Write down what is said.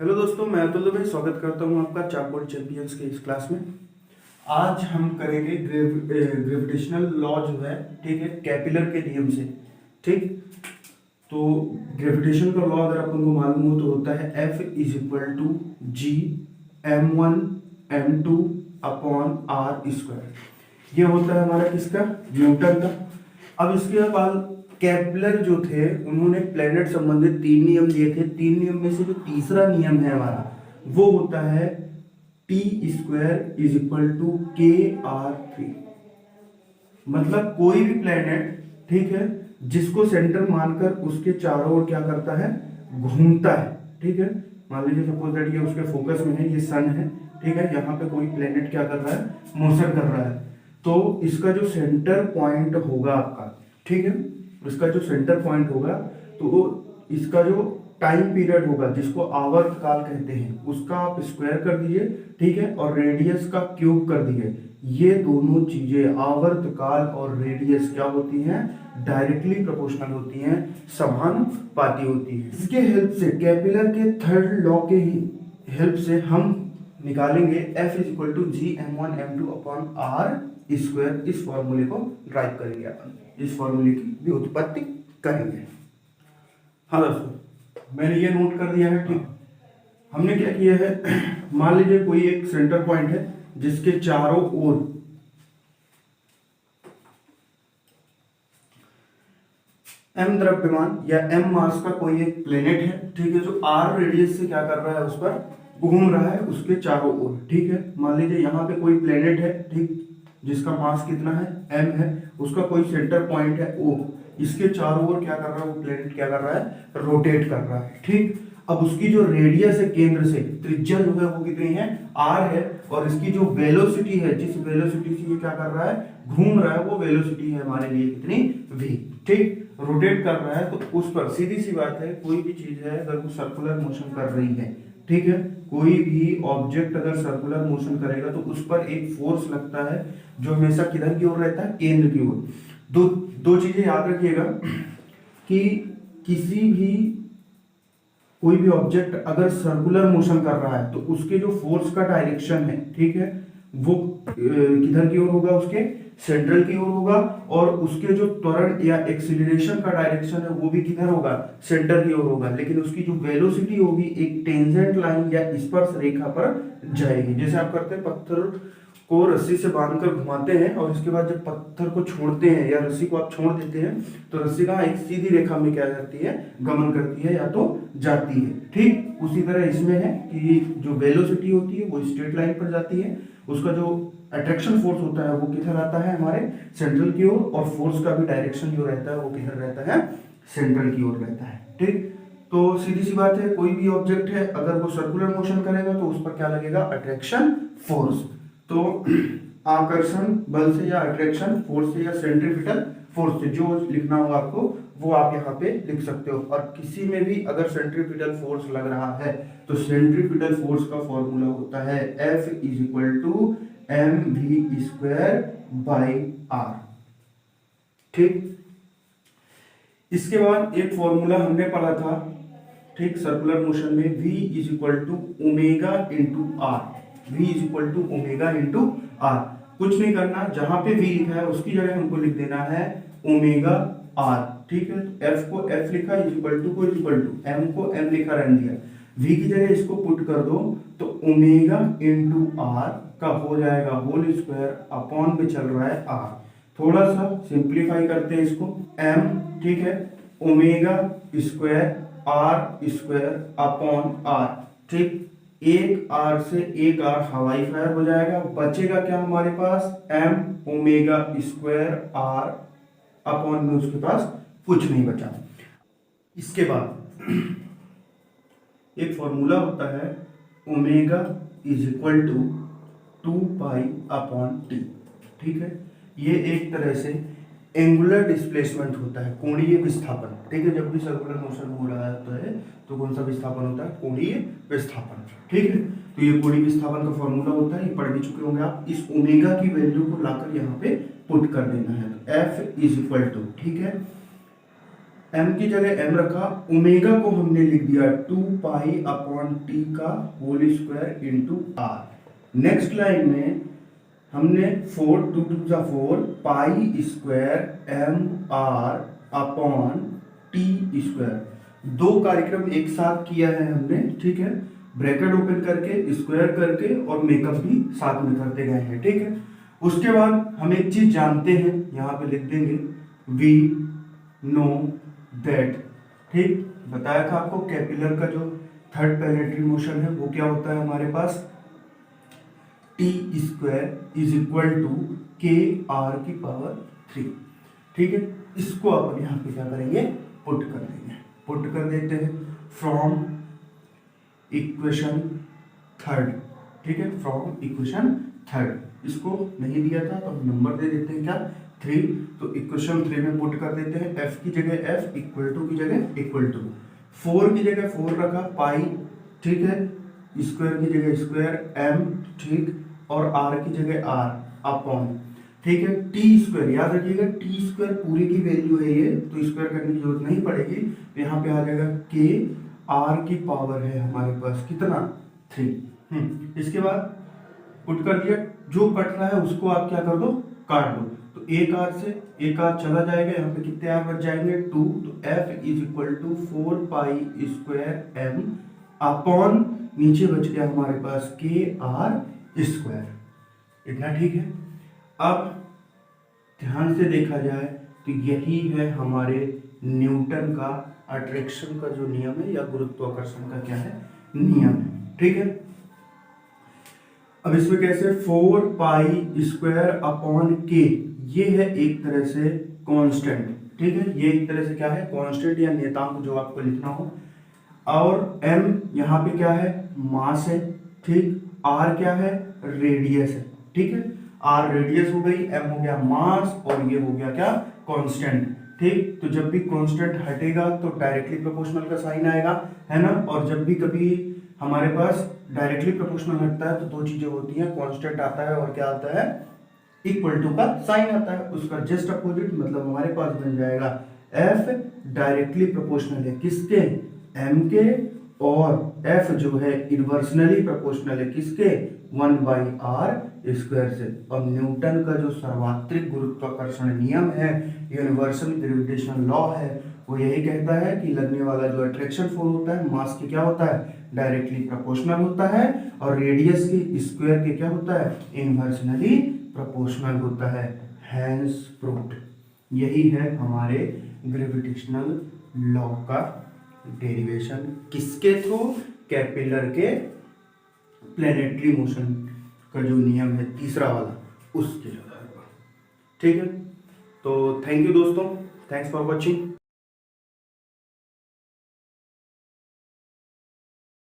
Hello दोस्तों, मैं अतुल दुबे स्वागत करता हूं आपका चारबोर्ड चैंपियंस के इस क्लास में। आज हम करेंगे ग्रेविटेशनल लॉ जो है, ठीक है, कैपिलर के नियम से। ठीक, तो ग्रेविटेशन का लॉ अगर अपन को मालूम हो तो होता है F is equal to G m1 m2 upon r square. ये होता है हमारा किसका, न्यूटन का। अब इसके बाद केपलर जो थे उन्होंने प्लेनेट संबंधित 3 नियम दिए थे। 3 नियम में से जो तीसरा नियम है हमारा वो होता है T square is equal to के आर थ्री। मतलब कोई भी प्लेनेट, ठीक है, जिसको सेंटर मानकर उसके चारों ओर क्या करता है, घूमता है। ठीक है, मान लीजिए सपोज दैट ये उसके फोकस में है, ये सन है, ठीक है, यहाँ पे कोई प्लेनेट क्या कर रहा है, मोशन कर रहा है। तो इसका जो सेंटर पॉइंट होगा आपका, ठीक है, इसका जो सेंटर पॉइंट होगा तो वो इसका जो टाइम पीरियड होगा जिसको आवर्त काल कहते हैं उसका आप स्क्वायर कर दीजिए, ठीक है, और रेडियस का क्यूब कर दीजिए। ये दोनों चीजें आवर्त काल और रेडियस क्या होती हैं, डायरेक्टली प्रोपोर्शनल होती हैं, समानुपाती होती है। इसके हेल्प से, कैपिलर के थर्ड लॉ के हेल्प से हम निकालेंगे F is equal to G m1 m2 upon r square. इस फॉर्मूले को ड्राइव करेंगे अपन, इस फॉर्मूले की भी उत्पत्ति करेंगे। हाँ दोस्तों, मैंने ये नोट कर दिया है। ठीक, हमने क्या किया है, मान लीजिए कोई एक सेंटर पॉइंट है जिसके चारों ओर m द्रव्यमान या m मास का कोई एक प्लेनेट है, ठीक है, जो r रेडियस से क्या कर रहा है, उस पर घूम रहा है उसके चारों ओर। ठीक है, मान लीजिए यहाँ पे कोई प्लेनेट है, ठीक, जिसका मास कितना है, m है, उसका कोई सेंटर पॉइंट है O, इसके चारों ओर क्या कर रहा है, वो प्लेनेट क्या कर रहा है, रोटेट कर रहा है। ठीक, अब उसकी जो रेडियस है, केंद्र से त्रिज्या जो है वो कितनी है, r है, और इसकी जो वेलोसिटी है, जिस वेलोसिटी से ये क्या कर रहा है, घूम रहा है, वो वेलोसिटी है हमारे लिए कितनी, v। ठीक, रोटेट कर रहा है तो उस पर सीधी सी बात है, कोई भी चीज है अगर वो सर्कुलर मोशन कर रही है, ठीक है, कोई भी ऑब्जेक्ट अगर सर्कुलर मोशन करेगा तो उस पर एक फोर्स लगता है जो हमेशा किधर की ओर रहता है, केंद्र की ओर। दो चीजें याद रखिएगा कि किसी भी कोई भी ऑब्जेक्ट अगर सर्कुलर मोशन कर रहा है तो उसके जो फोर्स का डायरेक्शन है, ठीक है, वो किधर की ओर होगा, उसके सेंट्रल की ओर होगा, और उसके जो त्वरण या एक्सीलरेशन का डायरेक्शन है वो भी किधर होगा, सेंटर की ओर होगा। लेकिन उसकी जो वेलोसिटी होगी एक टेंजेंट लाइन या स्पर्श रेखा पर जाएगी। जैसे आप करते हैं, पत्थर को रस्सी से बांधकर घुमाते हैं और इसके बाद जब पत्थर को छोड़ते हैं या रस्सी को आप छोड़ देते हैं तो रस्सी का एक सीधी रेखा में क्या करती है, गमन करती है या तो जाती है। ठीक, उसी तरह इसमें है कि जो वेलोसिटी होती है वो स्ट्रेट लाइन पर जाती है, उसका जो अट्रैक्शन फोर्स होता है वो किधर आता है, हमारे सेंट्रल की ओर, और फोर्स का भी डायरेक्शन जो रहता है वो किधर रहता है, सेंट्रल की ओर रहता है। ठीक, तो सीधी सी बात है, कोई भी ऑब्जेक्ट है अगर वो सर्कुलर मोशन करेगा तो उस पर क्या लगेगा, अट्रैक्शन फोर्स। तो आकर्षण बल से या अट्रैक्शन फोर्स से या सेंट्रीपिटल फोर्स से जो लिखना हो आपको वो आप यहाँ पे लिख सकते हो। और किसी में भी अगर सेंट्रीपिटल फोर्स लग रहा है तो सेंट्रीपिटल फोर्स का फॉर्मूला होता है F is equal to mv square by r। ठीक, इसके बाद एक फॉर्मूला हमने पढ़ा था, ठीक, सर्कुलर मोशन में v is equal to omega into r. v is equal to omega into r. कुछ नहीं करना, जहां पे v लिखा है उसकी जगह हमको लिख देना है ओमेगा आर। ठीक है, तो f को f लिखा, इज इक्वल टू को इज इक्वल टू, m को m लिखा, रहने दिया, v की जगह इसको पुट कर दो तो ओमेगा इंटू आर का हो जाएगा होल स्क्वायर अपॉन पे चल रहा है r। थोड़ा सा सिंप्लीफाई करते हैं इसको, m, ठीक है, omega square r square upon r। ठीक, एक आर से एक आर हवाई फायर हो जाएगा, बचेगा क्या हमारे पास, m omega square r upon में उसके पास कुछ नहीं बचा। इसके बाद एक फॉर्मूला होता है omega is equal to 2 pi upon t. ठीक है, ये एक तरह से एंगुलर डिस्प्लेसमेंट होता है, कोणीय विस्थापन। ठीक है, जब भी सर्कुलर मोशन हो रहा है तो कौन सा विस्थापन होता है, कोणीय विस्थापन। ठीक है, तो ये कोणीय विस्थापन का फॉर्मूला होता है, ये पढ़ भी चुके होंगे आप। इस ओमेगा की वैल्यू को लाकर यहाँ पे पुट कर देना है, तो F इज इक्वल टू, ठीक है, m की जगह m रखा, ओमेगा को हमने लिख दिया 2 पाई/t का whole square into r। Next line में हमने 4 2 2 4 pi square m r upon t square. दो कार्यक्रम एक साथ किया है हमने, ठीक है, ब्रैकेट ओपन करके स्क्वायर करके और मेकअप भी साथ में करते गए हैं, ठीक है। उसके बाद हम एक चीज जानते हैं, यहाँ पे लिख देंगे वी नो दैट, ठीक, बताया था आपको कैपिलर का जो थर्ड प्लैनेटरी मोशन है वो क्या होता है हमारे पास, T square is equal to के आर की पावर 3, ठीक है। इसको अपन यहाँ पे क्या करेंगे, पुट कर देंगे, पुट कर देते हैं फ्रॉम इक्वेशन थर्ड, ठीक है, फ्रॉम इक्वेशन थर्ड। इसको नहीं दिया था तो हम नंबर दे देते हैं क्या, 3, तो इक्वेशन 3 में पुट कर देते हैं, f की जगह f, इक्वल टू की जगह इक्वल टू, 4 की जगह 4 रखा, पाई, ठीक है, स्क्वायर की जगह स्क्वायर m, ठीक, और r की जगह r अपॉन, ठीक है, टी स्क्वायर, याद रखिएगा टी स्क्वायर पूरी की वैल्यू है ये, तो स्क्वायर करने की जरूरत नहीं पड़ेगी, तो यहाँ पे आ जाएगा के आर की पावर है हमारे पास कितना, 3। इसके बाद पुट कर दिया, जो कट रहा है उसको आप क्या कर दो, काट दो, तो एक आर से एक आर चला जाएगा, यहाँ पे कितने आर बच जाएंगे, 2, तो f is equal to 4 pi square m upon नीचे बच गया हमारे पास के आर स्क्वायर, इतना ठीक है। अब ध्यान से देखा जाए तो यही है हमारे न्यूटन का अट्रैक्शन का जो नियम है या गुरुत्वाकर्षण का क्या है, नियम है, ठीक है। अब इसमें कैसे, 4 पाई स्क्वायर अपॉन के, ये है एक तरह से कांस्टेंट, ठीक है, ये एक तरह से क्या है, कांस्टेंट या नियतांक जो आपको लिखना हो, और m यहाँ पे क्या है, मास है, ठीक, r क्या है, रेडियस है, ठीक है, r रेडियस हो गई, m हो गया मास, और ये हो गया क्या, कांस्टेंट, ठीक। तो जब भी कांस्टेंट हटेगा तो डायरेक्टली प्रोपोर्शनल का साइन आएगा, है ना, और जब भी कभी हमारे पास डायरेक्टली प्रोपोर्शनल हटता है तो दो चीजें होती हैं, कांस्टेंट आता है और क्या आता है, इक्वल टू का साइन आता है, उसका जस्ट अपोजिट, मतलब हमारे पास बन जाएगा f डायरेक्टली प्रोपोर्शनल है किसके, m के, और f जो है इनवर्सनली प्रोपोर्शनल है किसके, 1/r स्क्वायर से। अब न्यूटन का जो सर्वात्रिक गुरुत्वाकर्षण नियम है, यूनिवर्सल ग्रेविटेशनल लॉ है, वो यही कहता है कि लगने वाला जो अट्रैक्शन फोर्स होता है मास के क्या होता है, डायरेक्टली प्रोपोर्शनल होता है, और रेडियस के स्क्वायर के क्या होता है, इनवर्सनली प्रोपोर्शनल होता है, हैंस प्रूव्ड। यही है हमारे ग्रेविटेशनल लॉ का डेरिवेशन, किसके थ्रू, कैपिलर के प्लैनेटरी मोशन का जो नियम है तीसरा वाला, उसके आधार पर, ठीक है। तो थैंक यू दोस्तों, थैंक्स फॉर वॉचिंग।